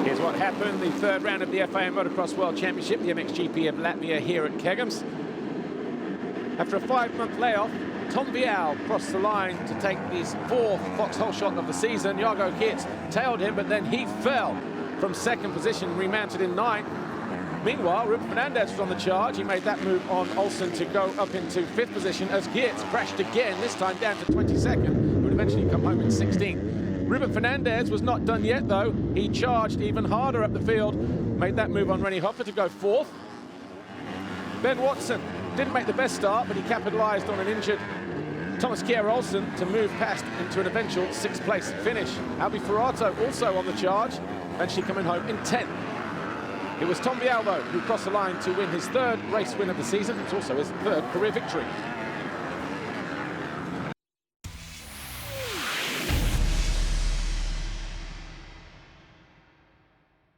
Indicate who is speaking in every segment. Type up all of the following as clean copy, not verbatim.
Speaker 1: Here's what happened, the third round of the FIA Motocross World Championship, the MXGP of Latvia here at Ceck's. After a 5-month layoff, Tom Vial crossed the line to take his fourth foxhole shot of the season. Jago Geerts tailed him, but then he fell from second position, remounted in ninth. Meanwhile, Ruben Fernandez was on the charge. He made that move on Olsen to go up into fifth position as Geerts crashed again, this time down to 22nd, who would eventually come home in 16th. Ruben Fernandez was not done yet, though. He charged even harder up the field, made that move on Rennie Hoffer to go fourth. Ben Watson didn't make the best start, but he capitalized on an injured Thomas Kjær Olsen to move past into an eventual 6th place finish. Albi Ferrato also on the charge, eventually coming home in 10th. It was Tom Vial, though, who crossed the line to win his third race win of the season. It was also his third career victory.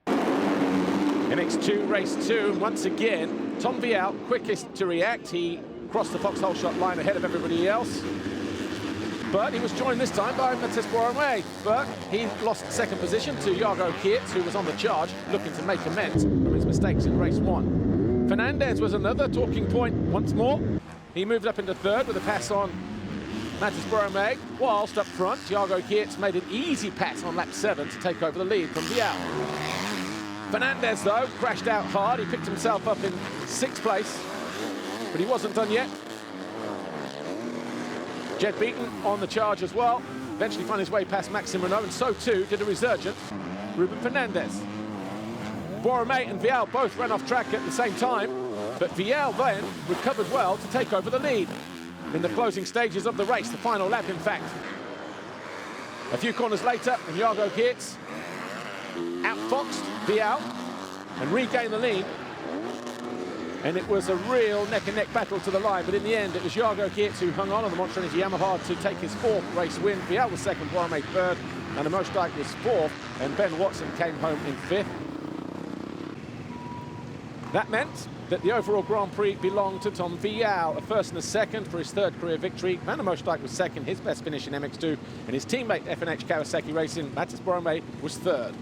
Speaker 1: MX2 race 2, once again, Tom Vial, quickest to react. He crossed the foxhole shot line ahead of everybody else. But he was joined this time by Matthias Boromé. But he lost second position to Jago Geerts, who was on the charge, looking to make amends from his mistakes in race 1. Fernandez was another talking point once more. He moved up into third with a pass on Matthias Boromé, whilst up front, Jago Geerts made an easy pass on lap 7 to take over the lead from Vial. Fernandez, though, crashed out hard. He picked himself up in 6th place, but he wasn't done yet. Jed Beaton on the charge as well. Eventually found his way past Maxime Renault, and so too did a resurgent Ruben Fernandez. Boromé and Vial both ran off track at the same time, but Vial then recovered well to take over the lead in the closing stages of the race, the final lap, in fact. A few corners later, and Jago Geerts outfoxed Vial and regained the lead. And it was a real neck-and-neck battle to the line, but in the end, it was Jago Geerts who hung on the Monster Energy Yamaha to take his 4th race win. Vial was 2nd, Boromé 3rd, and Amosdijk was 4th, and Ben Watson came home in 5th. That meant that the overall Grand Prix belonged to Tom Vial, a 1st and a 2nd for his 3rd career victory. Van Amosdijk was 2nd, his best finish in MX2, and his teammate FNH Kawasaki Racing, Matthias Boromé, was 3rd.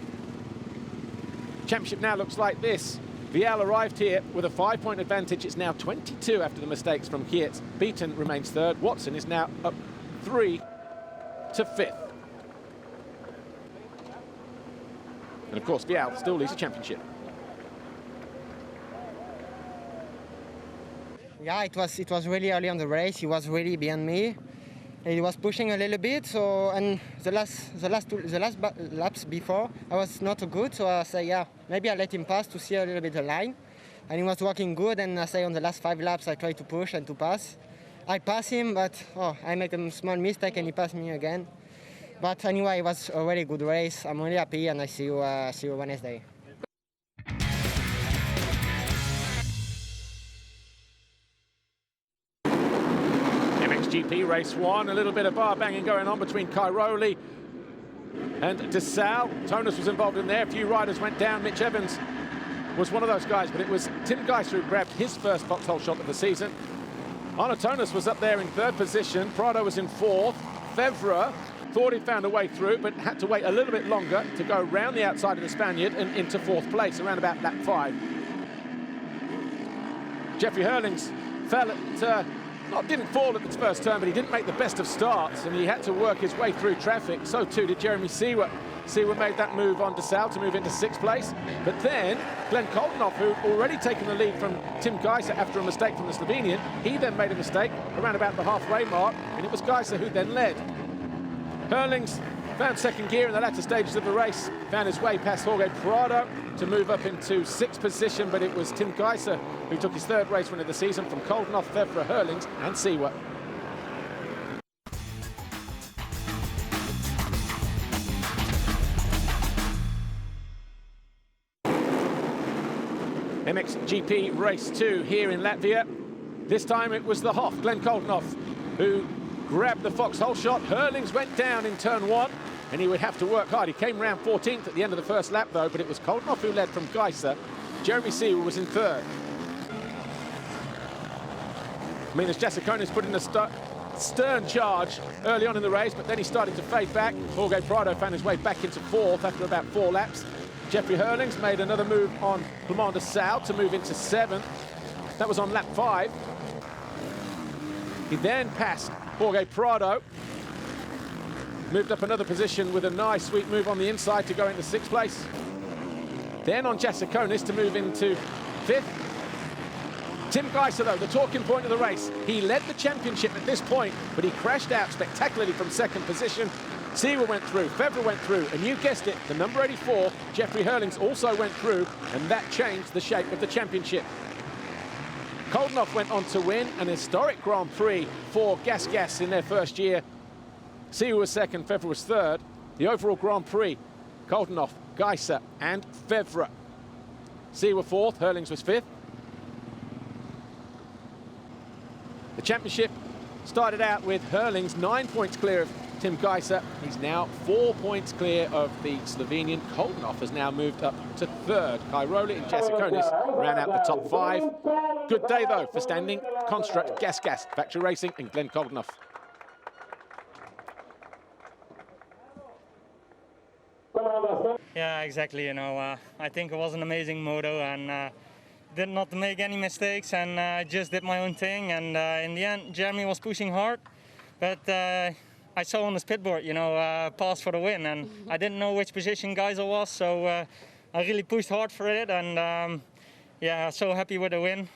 Speaker 1: Championship now looks like this. Vial arrived here with a 5-point advantage. It's now 22 after the mistakes from Geerts. Beaton remains 3rd. Watson is now up 3 to 5th. And of course, Vial still leads the championship.
Speaker 2: Yeah, it was really early on the race. He was really behind me. He was pushing a little bit, so, and the last laps before I was not so good, so I say, yeah, maybe I let him pass to see a little bit the line, and he was working good. And I say on the last 5 laps I tried to push and to pass. I passed him, but I made a small mistake and he passed me again. But anyway, it was a really good race. I'm really happy, and I see you Wednesday.
Speaker 1: MXGP race 1, a little bit of bar banging going on between Cairoli and DeSalle. Tonus was involved in there. A few riders went down. Mitch Evans was one of those guys, but it was Tim Geiser who grabbed his first foxhole shot of the season. Arno Tonus was up there in 3rd position. Prado was in 4th. Fevre thought he'd found a way through, but had to wait a little bit longer to go round the outside of the Spaniard and into 4th place, around about lap 5. Jeffrey Hurlings fell at didn't fall at the first turn, but he didn't make the best of starts, and he had to work his way through traffic. So too did Jeremy Seewer. Seewer made that move on DeSalle to move into 6th place. But then Glenn Koldenhoff, who'd already taken the lead from Tim Geiser after a mistake from the Slovenian, he then made a mistake around about the halfway mark, and it was Geiser who then led. Hurlings found 2nd gear in the latter stages of the race, found his way past Jorge Prado to move up into 6th position, but it was Tim Geiser who took his 3rd race win of the season from Koldenhoff, Fevre, Hurlings and Seewer. MXGP race 2 here in Latvia. This time it was the Hoff, Glenn Koldenhoff, who grabbed the foxhole shot. Hurlings went down in turn 1, and he would have to work hard. He came round 14th at the end of the first lap, though, but it was Koldenhoff who led from Geiser. Jeremy Seewer was in 3rd. I mean, as Jasikonis put in a stern charge early on in the race, but then he started to fade back. Jorge Prado found his way back into fourth after about 4 laps. Jeffrey Hurlings made another move on Clement de Sau to move into 7th. That was on lap 5. He then passed Jorge Prado, moved up another position with a nice sweet move on the inside to go into 6th place. Then on Jasikonis to move into 5th. Tim Geiser, though, the talking point of the race. He led the championship at this point, but he crashed out spectacularly from 2nd position. Seawer went through, Febvre went through, and you guessed it, the number 84, Jeffrey Hurlings, also went through, and that changed the shape of the championship. Koldenhoff went on to win an historic Grand Prix for Gas in their first year. Seawer was 2nd, Febvre was 3rd. The overall Grand Prix, Koldenhoff, Geiser, and Febvre. Seawer 4th, Hurlings was 5th. The championship started out with Hurlings 9 points clear of Tim Geiser. He's now 4 points clear of the Slovenian. Koldenhoff has now moved up to 3rd. Cairoli and Jasikonis ran out the top 5. Good day, though, for standing construct Gas Factory Racing and Glenn Koldenhoff.
Speaker 3: Yeah, exactly. You know, I think it was an amazing moto, and did not make any mistakes, and just did my own thing. And in the end, Jeremy was pushing hard, but I saw on his pitboard, you know, pass for the win, and I didn't know which position Geiser was, so I really pushed hard for it, and yeah, so happy with the win.